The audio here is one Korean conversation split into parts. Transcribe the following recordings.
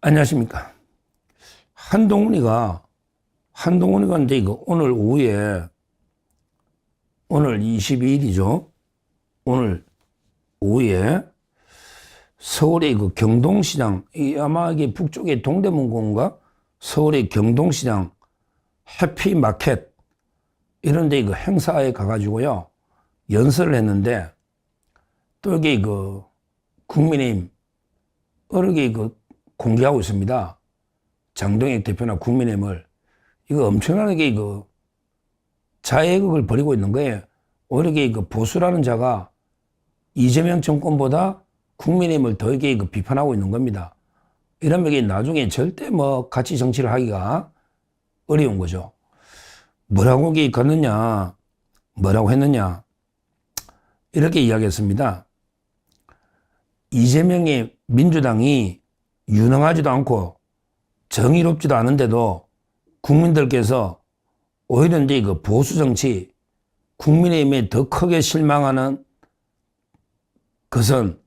안녕하십니까. 한동훈이가 이제 이거 오늘 오후에, 오늘 22일이죠. 오늘 오후에 서울의 그 경동시장, 아마 이게 북쪽의 동대문구인가? 서울의 경동시장 해피마켓 이런 데 그 행사에 가가지고요. 연설을 했는데 또 이게 그 국민의힘 여러 개 그 공개하고 있습니다. 장동혁 대표나 국민의힘을 이거 엄청나게 그 자해극을 벌이고 있는 거예요. 오히려 그 보수라는 자가 이재명 정권보다 국민의힘을 더 이게 그 비판하고 있는 겁니다. 이러면 이게 나중에 절대 뭐 같이 정치를 하기가 어려운 거죠. 뭐라고 이게 걷느냐, 뭐라고 했느냐, 이렇게 이야기했습니다. 이재명의 민주당이 유능하지도 않고 정의롭지도 않은데도 국민들께서 오히려 이제 그 보수 정치, 국민의힘에 더 크게 실망하는 것은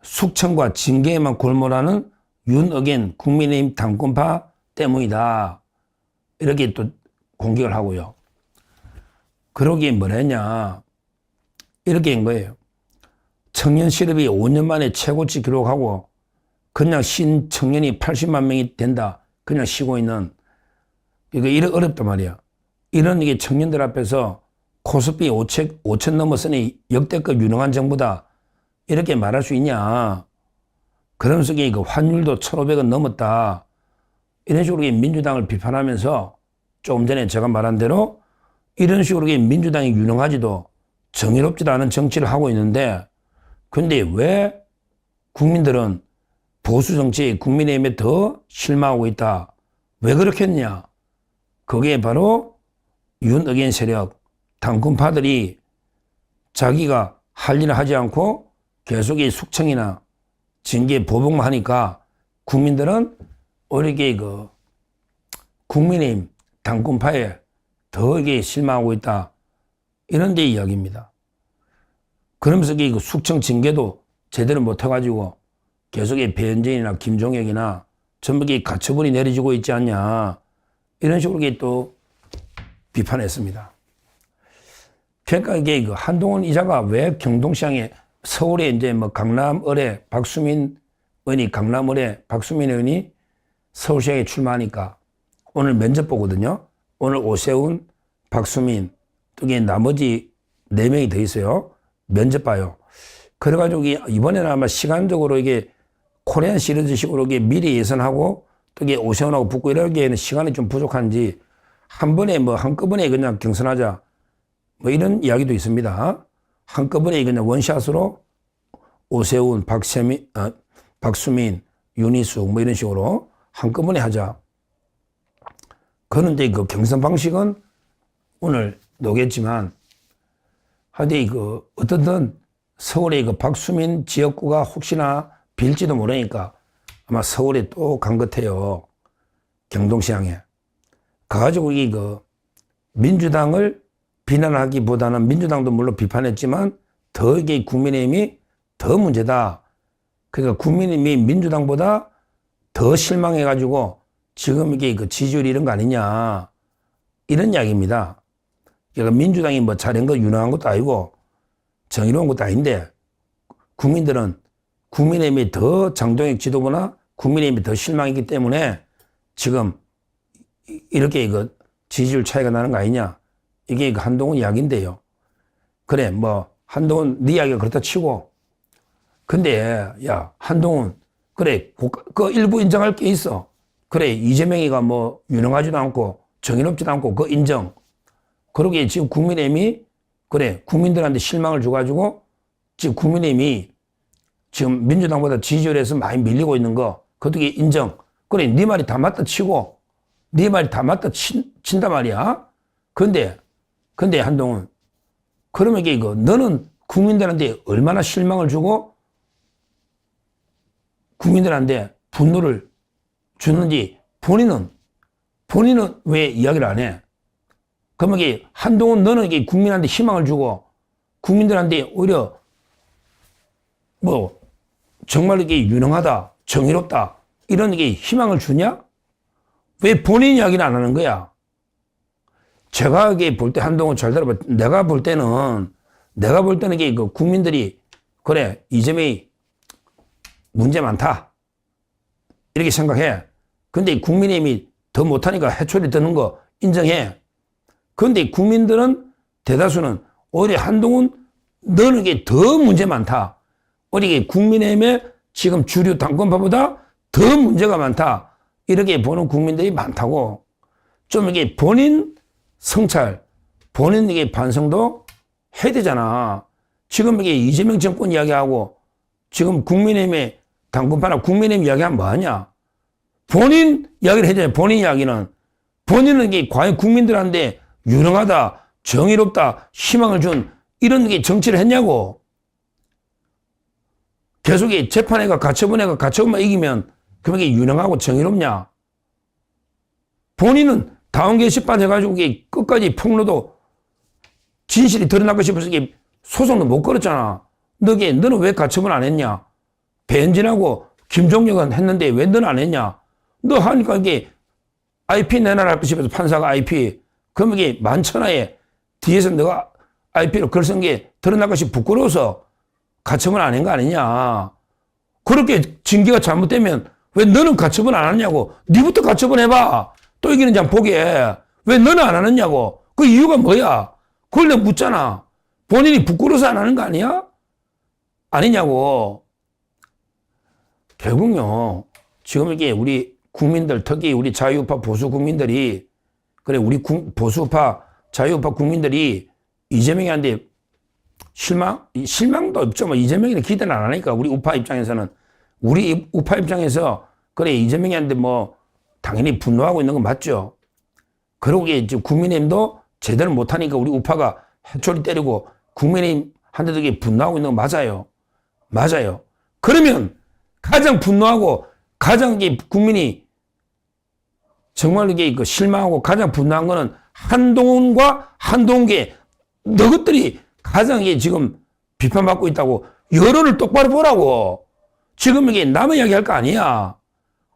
숙청과 징계에만 골몰하는 윤어겐 국민의힘 당권파 때문이다. 이렇게 또 공격을 하고요. 그러기에 뭐랬냐. 이렇게 한 거예요. 청년 실업이 5년 만에 최고치 기록하고 그냥 신청년이 80만 명이 된다. 그냥 쉬고 있는, 이거 이런 어렵단 말이야. 이런 이게 청년들 앞에서 코스피 5천 넘었으니 역대급 유능한 정부다. 이렇게 말할 수 있냐. 그러면서 그 환율도 1,500원 넘었다. 이런 식으로 민주당을 비판하면서 조금 전에 제가 말한 대로 이런 식으로 민주당이 유능하지도 정의롭지도 않은 정치를 하고 있는데, 근데 왜 국민들은 보수 정치에 국민의힘에 더 실망하고 있다. 왜 그렇게 했냐. 그게 바로 윤어겐 세력, 당권파들이 자기가 할 일을 하지 않고 계속 숙청이나 징계 보복만 하니까 국민들은 오히려 그 국민의힘 당권파에 더 이게 실망하고 있다. 이런 데 이야기입니다. 그러면서 그 숙청 징계도 제대로 못 해가지고 계속 배현진이나 김종혁이나 전부 가처분이 내려지고 있지 않냐. 이런 식으로 또 비판했습니다. 그러니까 이게 그 한동훈 이자가 왜 경동시장에 서울에 이제 뭐 강남을에 박수민 의원이 강남을에 박수민 의원이 서울시장에 출마하니까 오늘 면접 보거든요. 오늘 오세훈, 박수민, 또 나머지 4명이 더 있어요. 면접 봐요. 그래가지고 이번에는 아마 시간적으로 이게 코리안 시리즈식으로 미리 예선하고 또 오세훈하고 붙고 이러기에는 시간이 좀 부족한지 한 번에 뭐 한꺼번에 그냥 경선하자 뭐 이런 이야기도 있습니다. 한꺼번에 그냥 원샷으로 오세훈, 박수민, 윤희숙 뭐 이런 식으로 한꺼번에 하자. 그런데 그 경선 방식은 오늘 노겠지만 하여튼 어떻든 서울의 그 박수민 지역구가 혹시나 빌지도 모르니까 아마 서울에 또 간 것 같아요. 경동시장에. 가가지고 민주당을 비난하기보다는 민주당도 물론 비판했지만 더 이게 국민의힘이 더 문제다. 그러니까 국민의힘이 민주당보다 더 실망해가지고 지금 이게 지지율 이런 거 아니냐. 이런 이야기입니다. 그러니까 민주당이 뭐 잘한 거 유능한 것도 아니고 정의로운 것도 아닌데 국민들은 국민의힘이 더 장동혁 지도부나 국민의힘이 더 실망이기 때문에 지금 이렇게 지지율 차이가 나는 거 아니냐. 이게 한동훈 이야기인데요. 그래, 뭐, 한동훈 네 이야기가 그렇다 치고. 근데, 야, 한동훈, 그래, 그 일부 인정할 게 있어. 그래, 이재명이가 뭐, 유능하지도 않고, 정의롭지도 않고, 그 인정. 그러게 지금 국민의힘이, 그래, 국민들한테 실망을 줘가지고, 지금 국민의힘이 지금 민주당보다 지지율에서 많이 밀리고 있는 거, 그것도 인정. 그래, 네 말이 다 맞다 치고, 네 말이 다 맞다 친단 말이야. 근데 한동훈, 그러면 너는 국민들한테 얼마나 실망을 주고 국민들한테 분노를 주는지 본인은 왜 이야기를 안 해? 그러면 한동훈 너는 국민한테 희망을 주고 국민들한테 오히려 뭐 정말 유능하다, 정의롭다 이런 게 희망을 주냐? 왜 본인 이야기는 안 하는 거야? 제가 볼 때 한동훈 잘 들어봐. 내가 볼 때는 이게 그 국민들이 그래, 이재명이 문제 많다. 이렇게 생각해. 근데 국민의힘이 더 못하니까 해초리 드는 거 인정해. 근데 국민들은 대다수는 오히려 한동훈 너는 게 더 문제 많다. 우리 국민의힘의 지금 주류 당권파보다 더 문제가 많다. 이렇게 보는 국민들이 많다고. 좀 이게 본인 성찰, 본인 이게 반성도 해야 되잖아. 지금 이게 이재명 정권 이야기하고 지금 국민의힘의 당권파나 국민의힘 이야기하면 뭐하냐. 본인 이야기를 해야 되잖아. 본인 이야기는. 본인은 이게 과연 국민들한테 유능하다, 정의롭다, 희망을 준 이런 게 정치를 했냐고. 계속 재판회가 가처분만 이기면 그럼 이게 유능하고 정의롭냐? 본인은 다운 게시판 해가지고 이게 끝까지 폭로도 진실이 드러나고 싶어서 이게 소송도 못 걸었잖아. 너는 왜 가처분 안 했냐? 배현진하고 김종혁은 했는데 왜 너는 안 했냐? 너 하니까 이게 IP 내놔라 싶어서 판사가 IP. 그럼 이게 만천하에 뒤에서 너가 IP로 글 쓴 게 드러날 것이 부끄러워서 가처분 안 한 거 아니냐. 그렇게 징계가 잘못되면 왜 너는 가처분 안 하냐고. 니부터 가처분 해봐. 또 이기는 장 보게. 왜 너는 안 하느냐고. 그 이유가 뭐야. 그걸 내가 묻잖아. 본인이 부끄러워서 안 하는 거 아니야? 아니냐고. 결국요. 지금 이게 우리 국민들, 특히 우리 자유우파 보수 국민들이, 그래, 우리 보수파, 자유우파 국민들이 이재명이한테 실망도 없죠. 뭐 이재명이는 기대는 안 하니까 우리 우파 입장에서는. 우리 우파 입장에서 그래, 이재명이한테 뭐 당연히 분노하고 있는 건 맞죠. 그러고 이제 국민의힘도 제대로 못하니까 우리 우파가 해초리 때리고 국민의힘한테도 분노하고 있는 건 맞아요. 맞아요. 그러면 가장 분노하고 가장 국민이 정말 이게 실망하고 가장 분노한 거는 한동훈과 한동계 너것들이 가장 이게 지금 비판받고 있다고. 여론을 똑바로 보라고. 지금 이게 남의 이야기 할 거 아니야.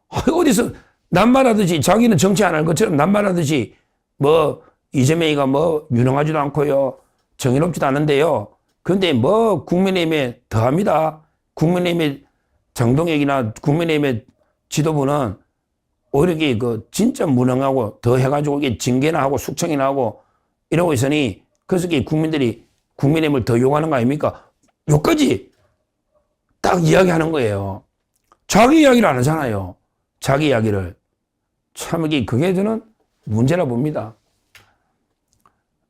어디서 남말하듯이 자기는 정치 안 할 것처럼 남말하듯이 뭐 이재명이가 뭐 유능하지도 않고요. 정의롭지도 않은데요. 근데 뭐 국민의힘에 더합니다. 국민의힘의 장동혁이나 국민의힘의 지도부는 오히려 이게 진짜 무능하고 더 해가지고 이게 징계나 하고 숙청이나 하고 이러고 있으니 그래서 이게 국민들이 국민의힘을 더 욕하는 거 아닙니까? 여기까지 딱 이야기하는 거예요. 자기 이야기를 안 하잖아요. 자기 이야기를. 참 이게 그게 저는 문제라 봅니다.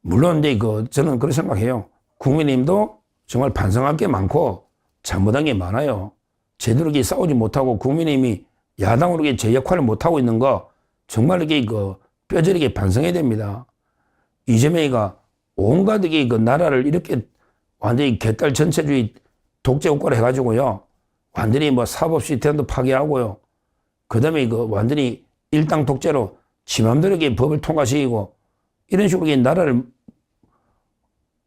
물론 이제 저는 그렇게 생각해요. 국민의힘도 정말 반성할 게 많고 잘못한 게 많아요. 제대로 이렇게 싸우지 못하고 국민의힘이 야당으로 제 역할을 못하고 있는 거 정말 이게 뼈저리게 반성해야 됩니다. 이재명이가 온갖 이게 나라를 이렇게 완전히 개딸 전체주의 독재 국가로 해가지고요. 완전히 뭐 사법 시스템도 파괴하고요. 그 다음에 완전히 일당 독재로 지 맘대로 이렇게 법을 통과시키고 이런 식으로 나라를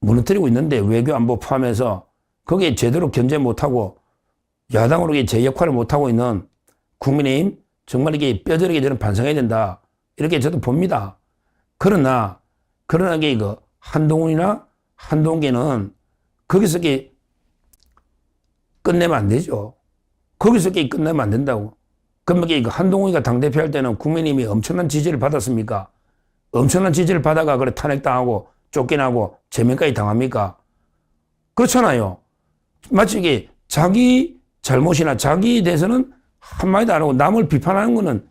무너뜨리고 있는데 외교 안보 포함해서 거기에 제대로 견제 못하고 야당으로 제 역할을 못하고 있는 국민의힘 정말 이게 뼈저리게 저는 반성해야 된다. 이렇게 저도 봅니다. 그러나 이게 한동훈이나 한동계는 거기서 이게 끝내면 안 되죠. 거기서 이게 끝내면 안 된다고. 그럼 이게 한동훈이가 당대표 할 때는 국민의힘이 엄청난 지지를 받았습니까? 엄청난 지지를 받아가 그래 탄핵당하고 쫓겨나고 제명까지 당합니까? 그렇잖아요. 마치 이게 자기 잘못이나 자기에 대해서는 한마디도 안 하고 남을 비판하는 거는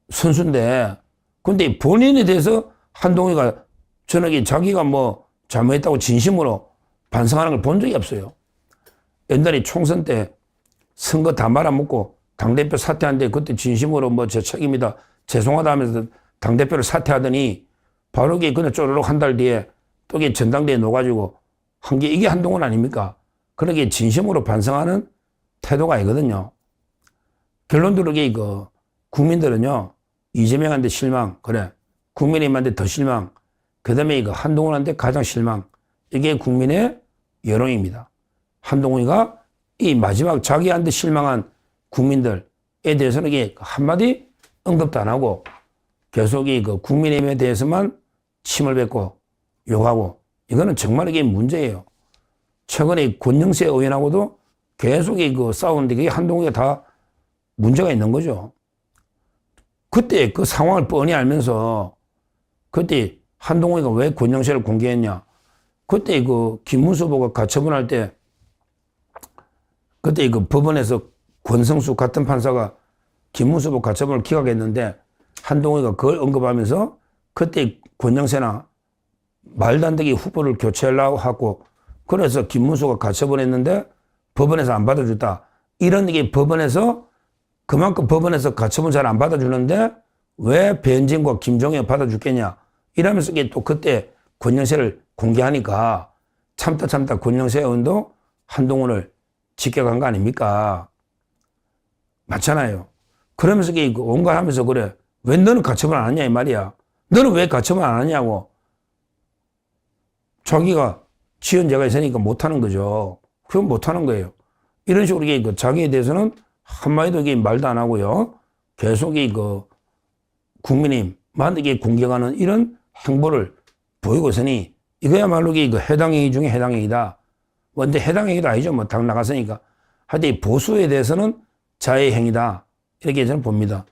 선수인데, 근데 본인에 대해서 한동훈이가 저는 자기가 뭐 잘못했다고 진심으로 반성하는 걸 본 적이 없어요. 옛날에 총선 때 선거 다 말아먹고 당대표 사퇴한데 그때 진심으로 뭐 제 책임이다 죄송하다 하면서 당대표를 사퇴하더니 바로 이게 그냥 쪼르륵 한 달 뒤에 또 이게 전당대회에 놓아가지고 한 게 이게 한동훈 아닙니까? 그러게 진심으로 반성하는 태도가 아니거든요. 결론적으로 이게 국민들은요, 이재명한테 실망, 그래. 국민의힘한테 더 실망. 그 다음에 한동훈한테 가장 실망. 이게 국민의 여론입니다. 한동훈이가 이 마지막 자기한테 실망한 국민들, 대해서는 이게 한마디 언급도 안 하고 계속 그 국민의힘에 대해서만 침을 뱉고 욕하고 이거는 정말 이게 문제예요. 최근에 권영세 의원하고도 계속 그 싸우는데 그게 한동훈이가 다 문제가 있는 거죠. 그때 그 상황을 뻔히 알면서 그때 한동훈이가 왜 권영세를 공개했냐. 그때 그 김문수 후보가 가처분할 때 그때 그 법원에서 권성수 같은 판사가 김문수 후보 가처분을 기각했는데 한동훈이가 그걸 언급하면서 그때 권영세나 말도 안 되게 후보를 교체하려고 하고 그래서 김문수가 가처분했는데 법원에서 안 받아줬다. 이런 게 법원에서 그만큼 법원에서 가처분 잘 안 받아주는데 왜 배현진과 김종혁 받아줬겠냐. 이러면서 또 그때 권영세를 공개하니까 참다 권영세 의원도 한동훈을 직격한 거 아닙니까? 맞잖아요. 그러면서 온갖 하면서 그래. 왜 너는 가처분 안 하냐 이 말이야. 너는 왜 가처분 안 하냐고. 자기가 지연제가 있으니까 못하는 거죠. 그건 못하는 거예요. 이런 식으로 그 자기에 대해서는 한마디도 말도 안 하고요. 계속 그 국민의힘만 공격하는 이런 행보를 보이고 있으니 이거야말로 그 해당행위 중에 해당행위다. 근데 해당행위도 아니죠. 뭐 당 나갔으니까. 하여튼 보수에 대해서는 자해행위다. 이렇게 저는 봅니다.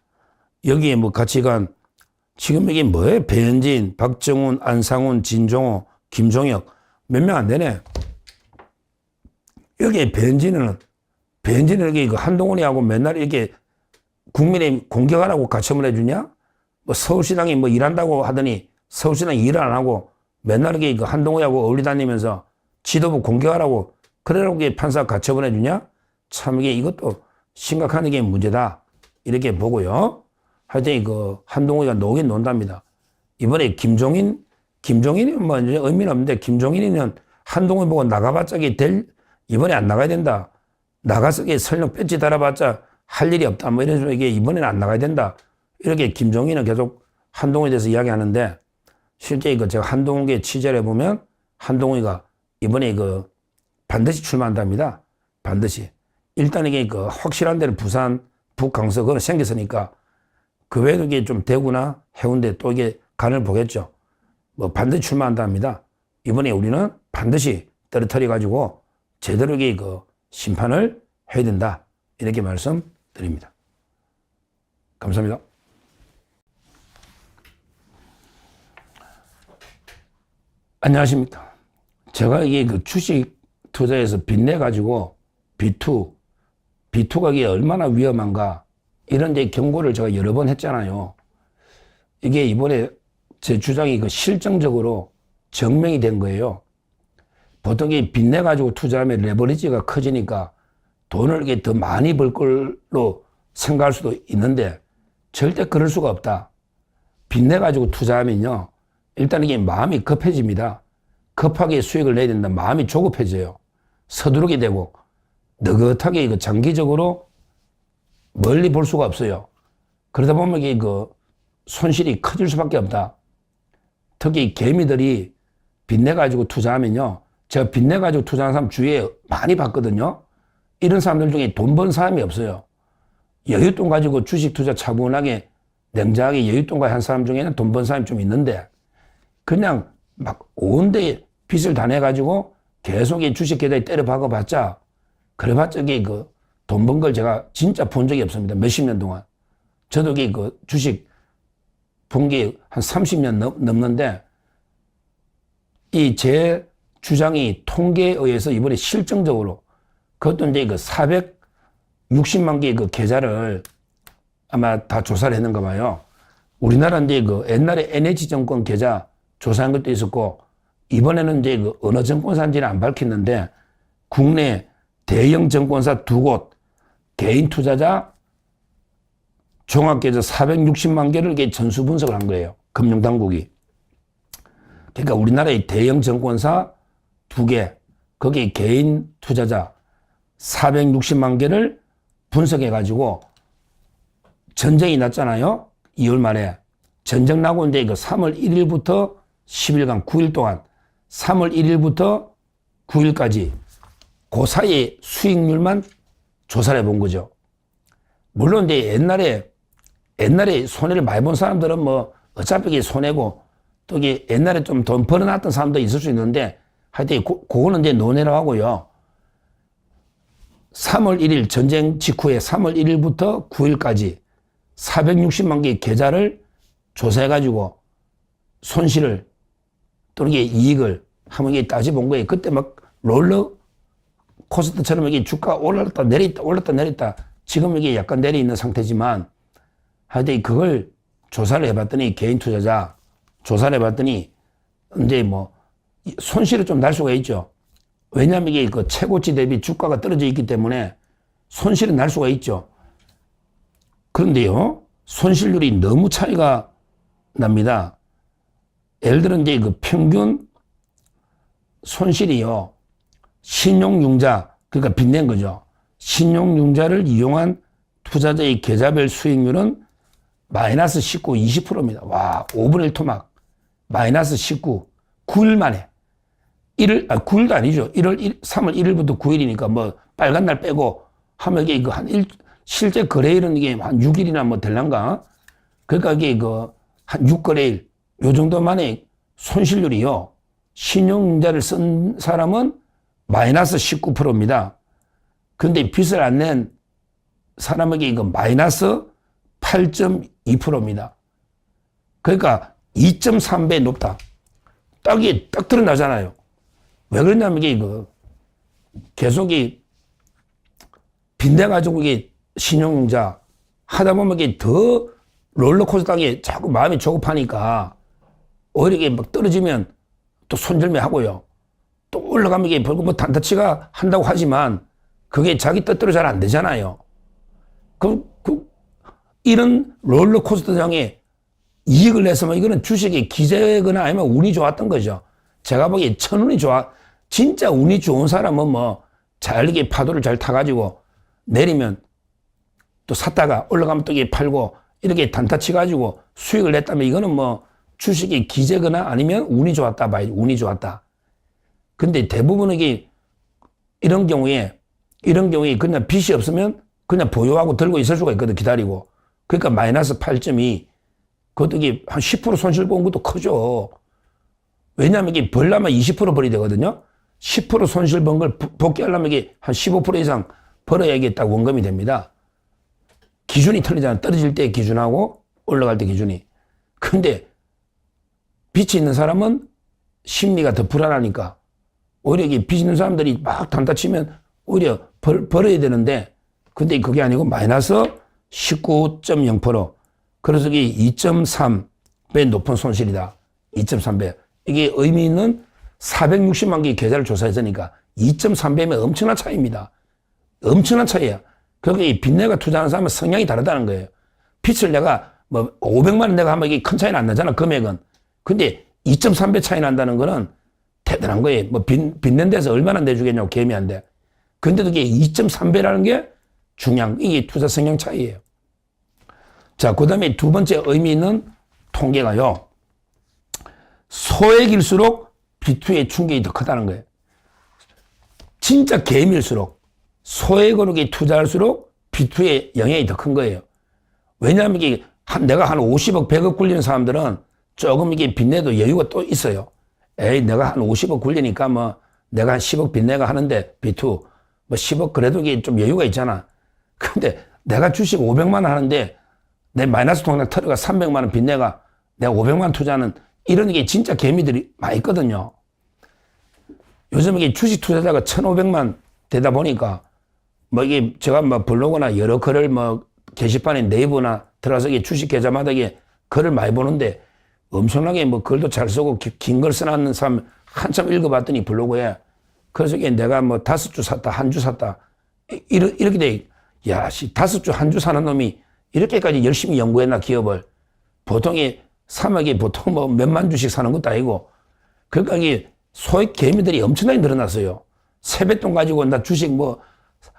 여기에 뭐 가치관 지금 이게 뭐예요? 배현진, 박정훈, 안상훈, 진종호, 김종혁 몇 명 안 되네. 여기에 배현진은 여기 한동훈이하고 맨날 이렇게 국민의힘 공격하라고 가처분 해주냐? 뭐 서울시당이 뭐 일한다고 하더니 서울시당이 일을 안 하고 맨날 이렇게 한동훈이하고 어울리 다니면서 지도부 공격하라고 그러라고 판사 가처분 해주냐? 참 이것도 심각한 이게 문제다. 이렇게 보고요. 하여튼 한동훈이가 노긴 논답니다. 이번에 김종인이 뭐 의미는 없는데 김종인이는 한동훈 보고 나가봤자 이번에 안 나가야 된다. 나가서 설령 배지 달아봤자 할 일이 없다. 뭐 이런 식으로 이번에는 안 나가야 된다. 이렇게 김종인은 계속 한동훈에 대해서 이야기하는데 실제 제가 한동훈에 취재를 해보면 한동훈이가 이번에 반드시 출마한답니다. 반드시. 일단 이게 확실한 데는 부산, 북강서 그건 생겼으니까 그 외에도 이게 좀 대구나 해운대 또 이게 간을 보겠죠. 뭐 반드시 출마한답니다. 이번에 우리는 반드시 떨어뜨려 가지고 제대로 심판을 해야 된다. 이렇게 말씀드립니다. 감사합니다. 안녕하십니까. 제가 주식 투자에서 빚내 가지고 B2가 이게 얼마나 위험한가 이런 경고를 제가 여러 번 했잖아요. 이게 이번에 제 주장이 실정적으로 증명이 된 거예요. 보통 빚내 가지고 투자하면 레버리지가 커지니까 돈을 더 많이 벌 걸로 생각할 수도 있는데 절대 그럴 수가 없다. 빚내 가지고 투자하면요. 일단 이게 마음이 급해집니다. 급하게 수익을 내야 된다. 마음이 조급해져요. 서두르게 되고 느긋하게 장기적으로 멀리 볼 수가 없어요. 그러다 보면 이게 손실이 커질 수밖에 없다. 특히 개미들이 빚내 가지고 투자하면요. 제가 빚내 가지고 투자하는 사람 주위에 많이 봤거든요. 이런 사람들 중에 돈 번 사람이 없어요. 여윳돈 가지고 주식 투자 차분하게 냉정하게 여윳돈 가지고 한 사람 중에는 돈 번 사람이 좀 있는데 그냥 막 온데 빚을 다 내가지고 계속 주식 계좌에 때려 박아봤자 그래봤자 돈 번 걸 제가 진짜 본 적이 없습니다. 몇십 년 동안. 저도 주식 본 게 한 30년 넘는데 이 제 주장이 통계에 의해서 이번에 실정적으로 그것도 이제 460만 개의 계좌를 아마 다 조사를 했는가 봐요. 우리나라 이제 옛날에 NH증권 계좌 조사한 것도 있었고 이번에는 이제 어느 증권사인지는 안 밝혔는데 국내 대형 증권사 2곳 개인 투자자 종합계좌 460만 개를 전수 분석을 한 거예요. 금융당국이. 그러니까 우리나라의 대형 증권사 2개, 거기 개인 투자자 460만 개를 분석해가지고 전쟁이 났잖아요. 2월 말에. 전쟁 나고 이제 3월 1일부터 10일간 9일 동안 3월 1일부터 9일까지 그 사이에 수익률만 조사를 해본 거죠. 물론 이제 옛날에 손해를 많이 본 사람들은 뭐 어차피 이게 손해고 또 이게 옛날에 좀 돈 벌어놨던 사람도 있을 수 있는데 하여튼 그거는 이제 논의를 하고요. 3월 1일 전쟁 직후에 3월 1일부터 9일까지 460만 개의 계좌를 조사해가지고 손실을 또는 이게 이익을 한번 이게 따져본 거예요. 그때 막 롤러 코스트처럼 이게 주가 올랐다 내렸다 올랐다 내렸다 지금 이게 약간 내려 있는 상태지만 하여튼 그걸 조사를 해봤더니 개인 투자자 조사를 해봤더니 이제 뭐 손실이 좀 날 수가 있죠. 왜냐하면 이게 그 최고치 대비 주가가 떨어져 있기 때문에 손실은 날 수가 있죠. 그런데요, 손실률이 너무 차이가 납니다. 예를 들어 이제 그 평균 손실이요, 신용융자, 그러니까 빚낸 거죠. 신용융자를 이용한 투자자의 계좌별 수익률은 마이너스 19, 20%입니다. 와, 5분의 1 토막. 마이너스 19. 9일 만에. 9일도 아니죠. 3월 1일부터 9일이니까 뭐 빨간 날 빼고 하면 이게 그 실제 거래일은 이게 한 6일이나 뭐 될란가? 그러니까 이게 그 한 6거래일, 요 정도 만에 손실률이요. 신용융자를 쓴 사람은 마이너스 19%입니다. 근데 빚을 안 낸 사람에게 이거 마이너스 8.2%입니다. 그러니까 2.3배 높다. 딱 드러나잖아요. 왜 그러냐면 이게 계속 빚내가지고 이게 신용융자 하다 보면 이게 더 롤러코스터에 자꾸 마음이 조급하니까 오히려 이게 막 떨어지면 또 손절매 하고요. 또 올라가면 이게 벌금 뭐 단타치가 한다고 하지만 그게 자기 뜻대로 잘 안 되잖아요. 이런 롤러코스터장에 이익을 내서면 이거는 주식이 기재거나 아니면 운이 좋았던 거죠. 제가 보기에 천운이 진짜 운이 좋은 사람은 뭐 잘 이게 파도를 잘 타가지고 내리면 또 샀다가 올라가면 또 이게 팔고 이렇게 단타 치가지고 수익을 냈다면 이거는 뭐 주식이 기재거나 아니면 운이 좋았다 봐야지. 운이 좋았다. 근데 대부분 이런 경우에 그냥 빚이 없으면 그냥 보유하고 들고 있을 수가 있거든. 기다리고. 그러니까 마이너스 8.2. 그것도 이게 한 10% 손실 본 것도 크죠. 왜냐하면 이게 벌려면 20% 벌이 되거든요. 10% 손실 본 걸 복귀하려면 이게 한 15% 이상 벌어야겠다고 원금이 됩니다. 기준이 틀리잖아. 떨어질 때 기준하고 올라갈 때 기준이. 근데 빚이 있는 사람은 심리가 더 불안하니까 오히려 이게 빚 있는 사람들이 막 단타 치면 오히려 벌어야 되는데 근데 그게 아니고 마이너스 19.0%. 그래서 이게 2.3배 높은 손실이다. 2.3배. 이게 의미 있는 460만 개의 계좌를 조사했으니까 2.3배면 엄청난 차이입니다. 엄청난 차이야. 그러니까 빚내가 투자하는 사람은 성향이 다르다는 거예요. 빚을 내가 뭐 500만 원 내가 하면 이게 큰 차이는 안 나잖아, 금액은. 근데 2.3배 차이 난다는 거는 대단한 거예요. 뭐 빚낸 데서 얼마나 내주겠냐고 개미한데. 근데도 이게 2.3배라는 게 중요한, 이게 투자 성향 차이예요. 자, 그 다음에 두 번째 의미 있는 통계가요. 소액일수록 비투의 충격이 더 크다는 거예요. 진짜 개미일수록 소액으로 투자할수록 비투의 영향이 더 큰 거예요. 왜냐하면 이게 내가 한 50억, 100억 굴리는 사람들은 조금 이게 빚내도 여유가 또 있어요. 에이, 내가 한 50억 굴리니까 뭐 내가 한 10억 빚내가 하는데 비투 뭐 10억 그래도 이게 좀 여유가 있잖아. 근데 내가 주식 500만 원 하는데 내 마이너스 통장 털어가 300만 원 빚내가 내가 500만 원 투자하는 이런 게 진짜 개미들이 많이 있거든요. 요즘 이게 주식 투자자가 1,500만 되다 보니까 뭐 이게 제가 뭐 블로그나 여러 글을 뭐 게시판에 네이버나 들어가서 이게 주식 계좌마다 이게 글을 많이 보는데 엄청나게 뭐 글도 잘 쓰고 긴 글 써놨는 사람 한참 읽어봤더니 블로그에 그래서 이게 내가 뭐 5주 샀다, 한 주 샀다 이렇게 돼. 야, 5주, 한 주 사는 놈이 이렇게까지 열심히 연구했나 기업을. 보통 사막이 보통 뭐 몇만 주씩 사는 것도 아니고. 그러니까 이게 소액 개미들이 엄청나게 늘어났어요. 세뱃돈 가지고 나 주식 뭐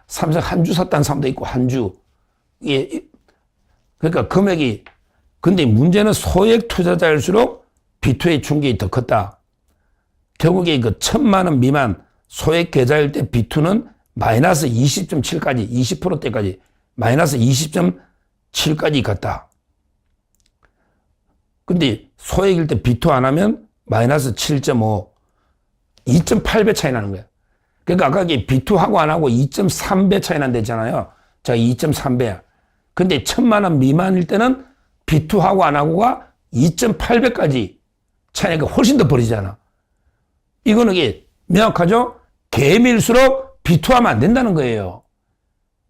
삼성 한 주 샀다는 사람도 있고 한 주. 그러니까 금액이 근데 문제는 소액 투자자일수록 비투의 충격이 더 컸다. 결국에 1,000만 원 미만 소액 계좌일 때 비투는 마이너스 20.7까지 20%대까지 마이너스 20.7까지 갔다. 근데 소액일 때 비투 안 하면 마이너스 7.5, 2.8배 차이 나는 거야. 그러니까 아까 비투 하고 안 하고 2.3배 차이 난다 했잖아요. 자, 2.3배. 근데 1,000만 원 미만일 때는 비투 하고 안 하고가 2.8배까지 차이가 훨씬 더 벌어지잖아. 이거는 이게 명확하죠? 개미일수록 비투하면 안 된다는 거예요.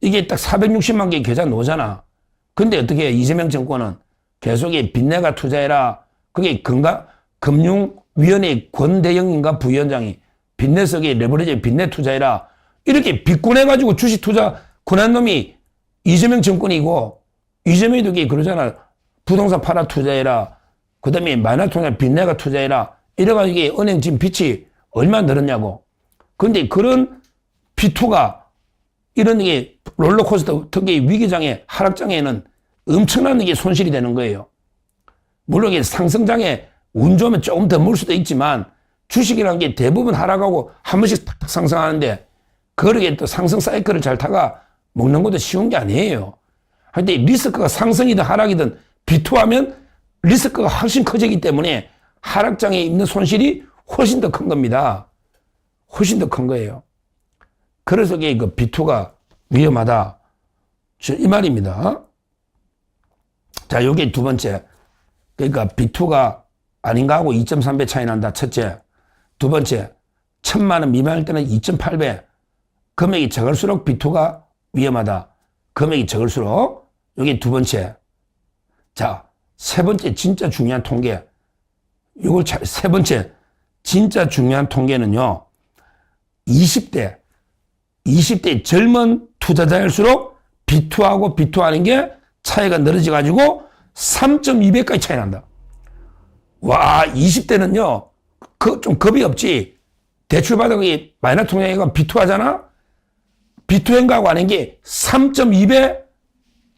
이게 딱 460만 개 계좌 놓잖아. 근데 어떻게 해? 이재명 정권은 계속 빚내가 투자해라. 그게 금융위원회 권대영인가 부위원장이 빚내서 레버리지 빚내 투자해라. 이렇게 빚권해가지고 주식 투자 권한 놈이 이재명 정권이고, 이재명이도 그러잖아. 부동산 팔아 투자해라. 그 다음에 마이너스 통장 빚내가 투자해라. 이래가지고 이게 은행 지금 빚이 얼마나 늘었냐고. 근데 그런 비투가 이런 게 롤러코스터 특히 위기장애, 하락장애는 엄청난 이게 손실이 되는 거예요. 물론 이게 상승장애 운 좋으면 조금 더 물 수도 있지만 주식이라는 게 대부분 하락하고 한 번씩 탁 상승하는데 그러게 또 상승 사이클을 잘 타가 먹는 것도 쉬운 게 아니에요. 근데 리스크가 상승이든 하락이든 비투하면 리스크가 훨씬 커지기 때문에 하락장에 있는 손실이 훨씬 더 큰 겁니다. 훨씬 더 큰 거예요. 그래서 이게 그 비투가 위험하다. 이 말입니다. 자, 요게 두 번째. 그러니까 비투가 아닌가 하고 2.3배 차이 난다. 첫째. 두 번째. 1,000만 원 미만일 때는 2.8배. 금액이 적을수록 비투가 위험하다. 금액이 적을수록. 요게 두 번째. 자, 세 번째 진짜 중요한 통계. 요걸 세 번째 진짜 중요한 통계는요. 20대 젊은 투자자일수록 비투하고 비투하는 게 차이가 늘어져 가지고 3.2배까지 차이 난다. 와, 20대는요. 좀 겁이 없지. 대출 받아서 마이너스 통장에 비투하잖아. 비투행가하고 하는 게 3.2배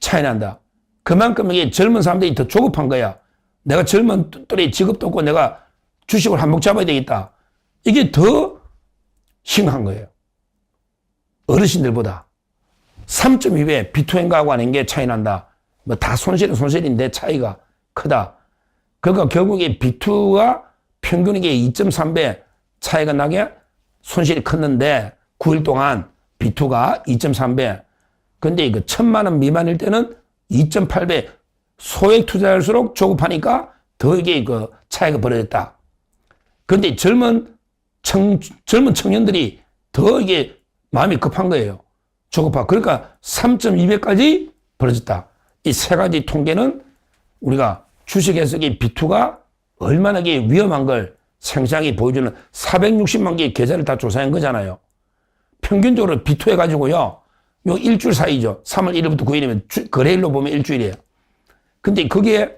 차이 난다. 그만큼 이게 젊은 사람들이 더 조급한 거야. 내가 젊은 또래 직업도 없고 내가 주식을 한몫 잡아야 되겠다. 이게 더 심각한 거예요. 어르신들보다 3.2배 비투행가하고 하는 게 차이 난다. 뭐 다 손실은 손실인데 차이가 크다. 그러니까 결국에 비투가 평균 이게 2.3배 차이가 나게 손실이 컸는데 9일 동안 비투가 2.3배. 근데 그 1,000만 원 미만일 때는 2.8배. 소액 투자할수록 조급하니까 더 이게 그 차이가 벌어졌다. 근데 젊은 청년들이 더 이게 마음이 급한 거예요. 조급하고. 그러니까 3.2배까지 벌어졌다. 이 세 가지 통계는 우리가 주식에서 비투가 얼마나 위험한 걸 생생하게 보여주는 460만 개의 계좌를 다 조사한 거잖아요. 평균적으로 비투해가지고요. 요 일주일 사이죠. 3월 1일부터 9일이면 거래일로 보면 일주일이에요. 근데 그게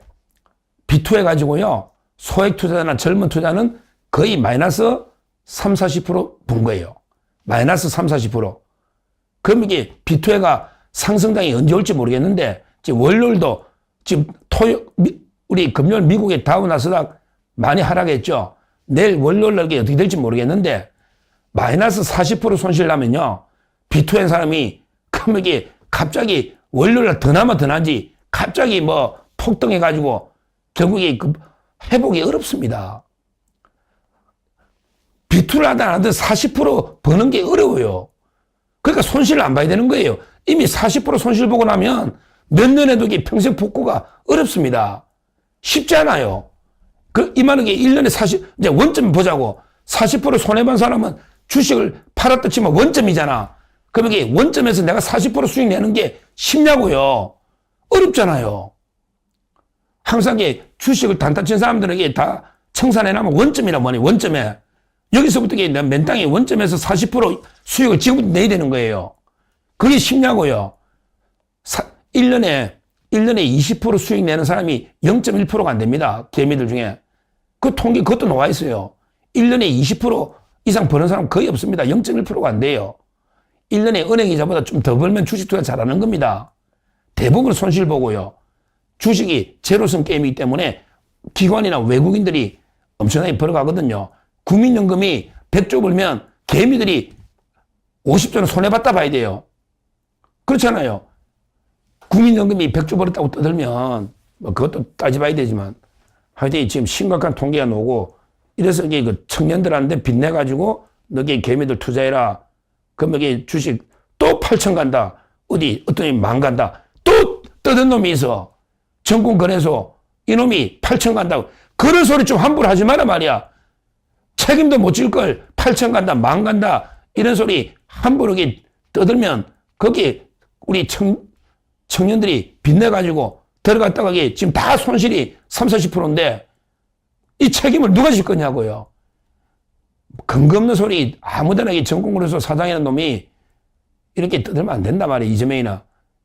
비투해가지고요. 소액 투자나 젊은 투자는 거의 마이너스 3, 40%본 거예요. 마이너스 3, 40%. 그럼 이게 비투해가 상승장이 언제 올지 모르겠는데, 지금 월요일도 지금 우리 금요일 미국의 다우나스닥 많이 하락했죠. 내일 월요일 날 어떻게 될지 모르겠는데, 마이너스 40% 손실 나면요. 비투한 사람이 그럼 이게 갑자기 월요일 날 더 나면 더 나지, 갑자기 뭐 폭등해가지고 결국에 그 회복이 어렵습니다. 비투를 하든 안 하든 40% 버는 게 어려워요. 그러니까 손실을 안 봐야 되는 거예요. 이미 40% 손실 보고 나면 몇 년에도 이게 평생 복구가 어렵습니다. 쉽지 않아요. 이 말은 1년에 이제 원점 보자고. 40% 손해본 사람은 주식을 팔았다 치면 원점이잖아. 그럼 이게 원점에서 내가 40% 수익 내는 게 쉽냐고요. 어렵잖아요. 항상 주식을 단타 친 사람들에게 다 청산해나면 원점이란 뭐니, 원점에. 여기서부터 맨 땅에 원점에서 40% 수익을 지금부터 내야 되는 거예요. 그게 쉽냐고요. 1년에 20% 수익 내는 사람이 0.1%가 안 됩니다. 개미들 중에. 그 통계 그것도 나와 있어요. 1년에 20% 이상 버는 사람 거의 없습니다. 0.1%가 안 돼요. 1년에 은행이자보다 좀 더 벌면 주식 투자 잘하는 겁니다. 대부분 손실 보고요. 주식이 제로섬 게임이기 때문에 기관이나 외국인들이 엄청나게 벌어가거든요. 국민연금이 100조 벌면 개미들이 50조는 손해봤다 봐야 돼요. 그렇잖아요. 국민연금이 100조 벌었다고 떠들면 뭐 그것도 따져봐야 되지만 하여튼 지금 심각한 통계가 나오고 이래서 이게 그 청년들한테 빚내가지고 너게 개미들 투자해라. 그럼 여기 주식 또 8천 간다. 어디 어떤 놈이 만 간다. 또 떠든 놈이 있어. 정권거래소 이놈이 8천 간다고. 그런 소리 좀 함부로 하지 마라 말이야. 책임도 못 질 걸 8천 간다, 만 간다 이런 소리 함부로 떠들면 거기 우리 청년들이 빚내가지고 들어갔다가 지금 다 손실이 30, 40%인데 이 책임을 누가 질 거냐고요. 근거 없는 소리 아무데나 정권거래소 사장이라는 놈이 이렇게 떠들면 안 된단 말이에요.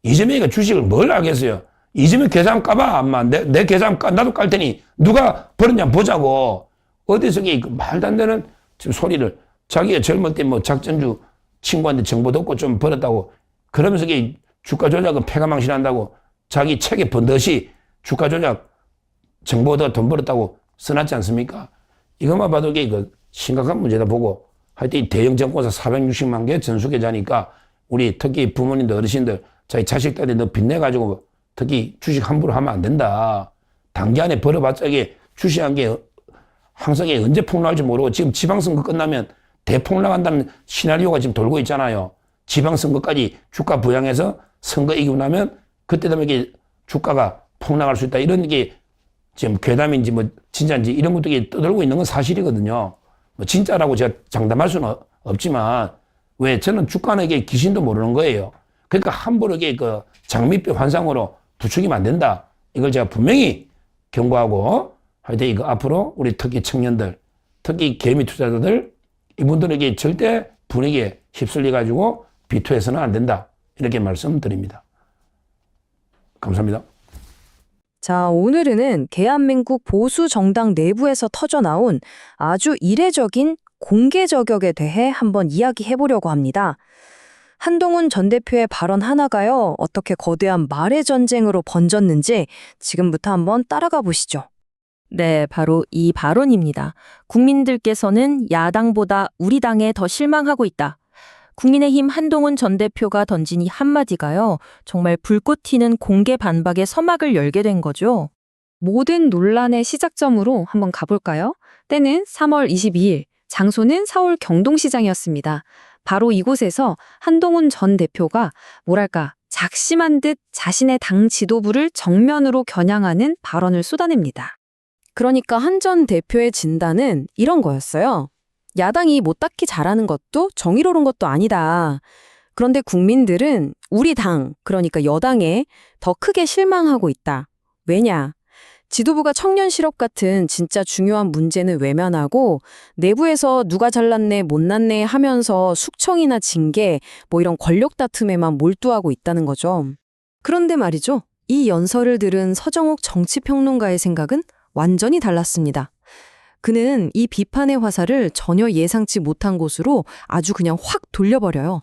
이재명이가 주식을 뭘 알겠어요. 이재명 계좌 까봐. 엄마. 내 계좌 나도 깔 테니 누가 벌었냐 보자고. 어디서 말도 안 되는 지금 소리를 자기가 젊을 때 뭐 작전주 친구한테 정보 듣고 좀 벌었다고 그러면서 주가 조작은 패가망신한다고 자기 책에 번듯이 주가 조작 정보 얻어 돈 벌었다고 써놨지 않습니까? 이것만 봐도 그 심각한 문제다 보고 하여튼 대형 정권사 460만 개 전수계좌니까 우리 특히 부모님들 어르신들 자기 자식들한테 너 빚내가지고 특히 주식 함부로 하면 안 된다. 단기안에 벌어봤자 이게 주식한 게 항상 언제 폭락할지 모르고 지금 지방선거 끝나면 대폭락한다는 시나리오가 지금 돌고 있잖아요. 지방선거까지 주가 부양해서 선거 이기고 나면 그때 되면 이게 주가가 폭락할 수 있다. 이런 게 지금 괴담인지 뭐 진짜인지 이런 것들이 떠들고 있는 건 사실이거든요. 뭐 진짜라고 제가 장담할 수는 없지만 왜 저는 주가는 이게 귀신도 모르는 거예요. 그러니까 함부로 이게 그 장밋빛 환상으로 부추기면 안 된다. 이걸 제가 분명히 경고하고 하여튼 이거 앞으로 우리 특히 청년들, 특히 개미 투자자들 이분들에게 절대 분위기에 휩쓸려 가지고 비투해서는 안 된다. 이렇게 말씀드립니다. 감사합니다. 자, 오늘은 대한민국 보수 정당 내부에서 터져나온 아주 이례적인 공개 저격에 대해 한번 이야기해 보려고 합니다. 한동훈 전 대표의 발언 하나가요, 어떻게 거대한 말의 전쟁으로 번졌는지 지금부터 한번 따라가 보시죠. 네, 바로 이 발언입니다. 국민들께서는 야당보다 우리 당에 더 실망하고 있다. 국민의힘 한동훈 전 대표가 던진 이 한마디가요, 정말 불꽃 튀는 공개 반박의 서막을 열게 된 거죠. 모든 논란의 시작점으로 한번 가볼까요? 때는 3월 22일, 장소는 서울 경동시장이었습니다. 바로 이곳에서 한동훈 전 대표가 작심한 듯 자신의 당 지도부를 정면으로 겨냥하는 발언을 쏟아냅니다. 그러니까 한 전 대표의 진단은 이런 거였어요. 야당이 뭐 딱히 잘하는 것도 정의로운 것도 아니다. 그런데 국민들은 우리 당, 그러니까 여당에 더 크게 실망하고 있다. 왜냐? 지도부가 청년 실업 같은 진짜 중요한 문제는 외면하고 내부에서 누가 잘났네 못났네 하면서 숙청이나 징계 뭐 이런 권력 다툼에만 몰두하고 있다는 거죠. 그런데 말이죠. 이 연설을 들은 서정욱 정치평론가의 생각은 완전히 달랐습니다. 그는 이 비판의 화살을 전혀 예상치 못한 곳으로 아주 그냥 확 돌려버려요.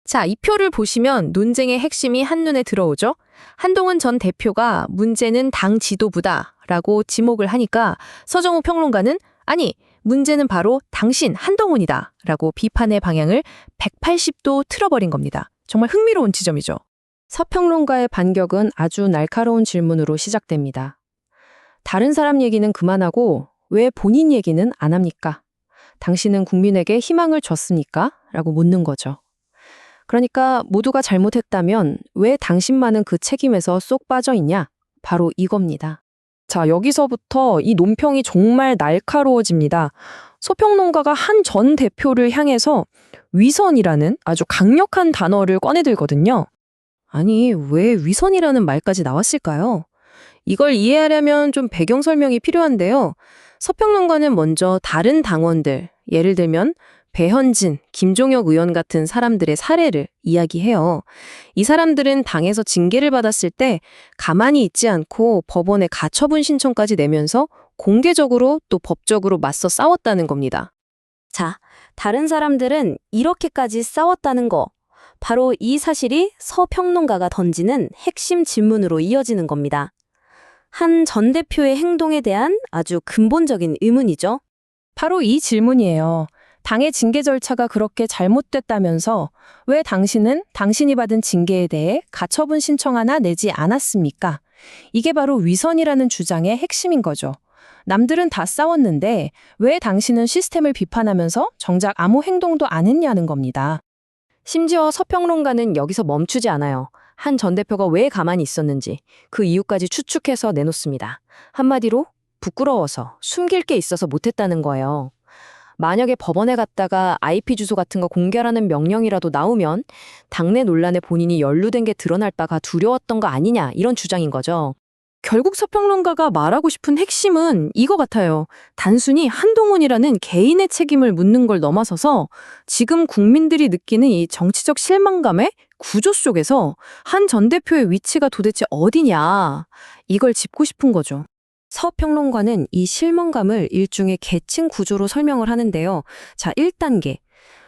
자, 이 표를 보시면 논쟁의 핵심이 한눈에 들어오죠. 한동훈 전 대표가 문제는 당 지도부다라고 지목을 하니까 서정욱 평론가는 아니, 문제는 바로 당신 한동훈이다라고 비판의 방향을 180도 틀어버린 겁니다. 정말 흥미로운 지점이죠. 서평론가의 반격은 아주 날카로운 질문으로 시작됩니다. 다른 사람 얘기는 그만하고 왜 본인 얘기는 안 합니까? 당신은 국민에게 희망을 줬습니까? 라고 묻는 거죠. 그러니까 모두가 잘못했다면 왜 당신만은 그 책임에서 쏙 빠져 있냐? 바로 이겁니다. 자, 여기서부터 이 논평이 정말 날카로워집니다. 서평론가가 한 전 대표를 향해서 위선이라는 아주 강력한 단어를 꺼내들거든요. 아니, 왜 위선이라는 말까지 나왔을까요? 이걸 이해하려면 좀 배경 설명이 필요한데요. 서평론가는 먼저 다른 당원들, 예를 들면 배현진, 김종혁 의원 같은 사람들의 사례를 이야기해요. 이 사람들은 당에서 징계를 받았을 때 가만히 있지 않고 법원에 가처분 신청까지 내면서 공개적으로 또 법적으로 맞서 싸웠다는 겁니다. 자, 다른 사람들은 이렇게까지 싸웠다는 거. 바로 이 사실이 서평론가가 던지는 핵심 질문으로 이어지는 겁니다. 한 전 대표의 행동에 대한 아주 근본적인 의문이죠. 바로 이 질문이에요. 당의 징계 절차가 그렇게 잘못됐다면서 왜 당신은 당신이 받은 징계에 대해 가처분 신청 하나 내지 않았습니까? 이게 바로 위선이라는 주장의 핵심인 거죠. 남들은 다 싸웠는데 왜 당신은 시스템을 비판하면서 정작 아무 행동도 안 했냐는 겁니다. 심지어 서평론가는 여기서 멈추지 않아요. 한 전 대표가 왜 가만히 있었는지 그 이유까지 추측해서 내놓습니다. 한마디로 부끄러워서 숨길 게 있어서 못했다는 거예요. 만약에 법원에 갔다가 IP 주소 같은 거 공개하라는 명령이라도 나오면 당내 논란에 본인이 연루된 게 드러날 바가 두려웠던 거 아니냐 이런 주장인 거죠. 결국 서평론가가 말하고 싶은 핵심은 이거 같아요. 단순히 한동훈이라는 개인의 책임을 묻는 걸 넘어서서 지금 국민들이 느끼는 이 정치적 실망감의 구조 속에서 한 전 대표의 위치가 도대체 어디냐, 이걸 짚고 싶은 거죠. 서평론가는 이 실망감을 일종의 계층 구조로 설명을 하는데요. 자, 1단계.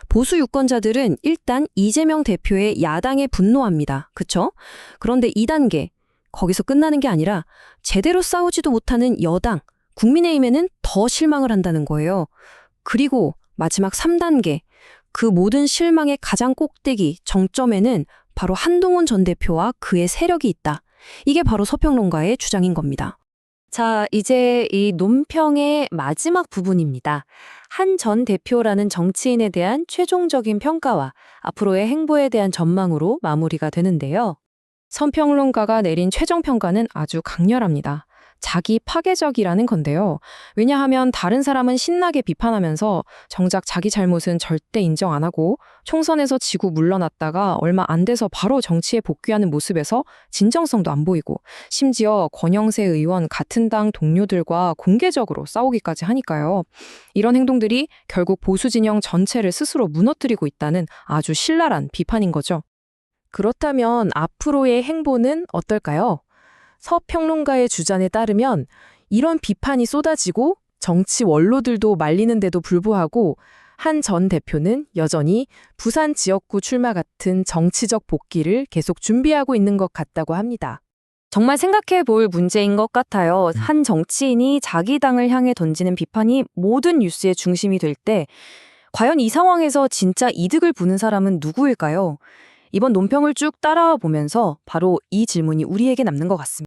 보수 유권자들은 일단 이재명 대표의 야당에 분노합니다. 그쵸? 그런데 2단계. 거기서 끝나는 게 아니라 제대로 싸우지도 못하는 여당, 국민의힘에는 더 실망을 한다는 거예요. 그리고 마지막 3단계. 그 모든 실망의 가장 꼭대기, 정점에는 바로 한동훈 전 대표와 그의 세력이 있다. 이게 바로 서평론가의 주장인 겁니다. 자, 이제 이 논평의 마지막 부분입니다. 한 전 대표라는 정치인에 대한 최종적인 평가와 앞으로의 행보에 대한 전망으로 마무리가 되는데요. 서평론가가 내린 최종 평가는 아주 강렬합니다. 자기 파괴적이라는 건데요. 왜냐하면 다른 사람은 신나게 비판하면서 정작 자기 잘못은 절대 인정 안 하고 총선에서 지고 물러났다가 얼마 안 돼서 바로 정치에 복귀하는 모습에서 진정성도 안 보이고 심지어 권영세 의원 같은 당 동료들과 공개적으로 싸우기까지 하니까요. 이런 행동들이 결국 보수 진영 전체를 스스로 무너뜨리고 있다는 아주 신랄한 비판인 거죠. 그렇다면 앞으로의 행보는 어떨까요? 서평론가의 주장에 따르면 이런 비판이 쏟아지고 정치 원로들도 말리는데도 불구하고 한 전 대표는 여전히 부산 지역구 출마 같은 정치적 복귀를 계속 준비하고 있는 것 같다고 합니다. 정말 생각해 볼 문제인 것 같아요. 한 정치인이 자기 당을 향해 던지는 비판이 모든 뉴스의 중심이 될 때 과연 이 상황에서 진짜 이득을 보는 사람은 누구일까요? 이번 논평을 쭉 따라와 보면서 바로 이 질문이 우리에게 남는 것 같습니다.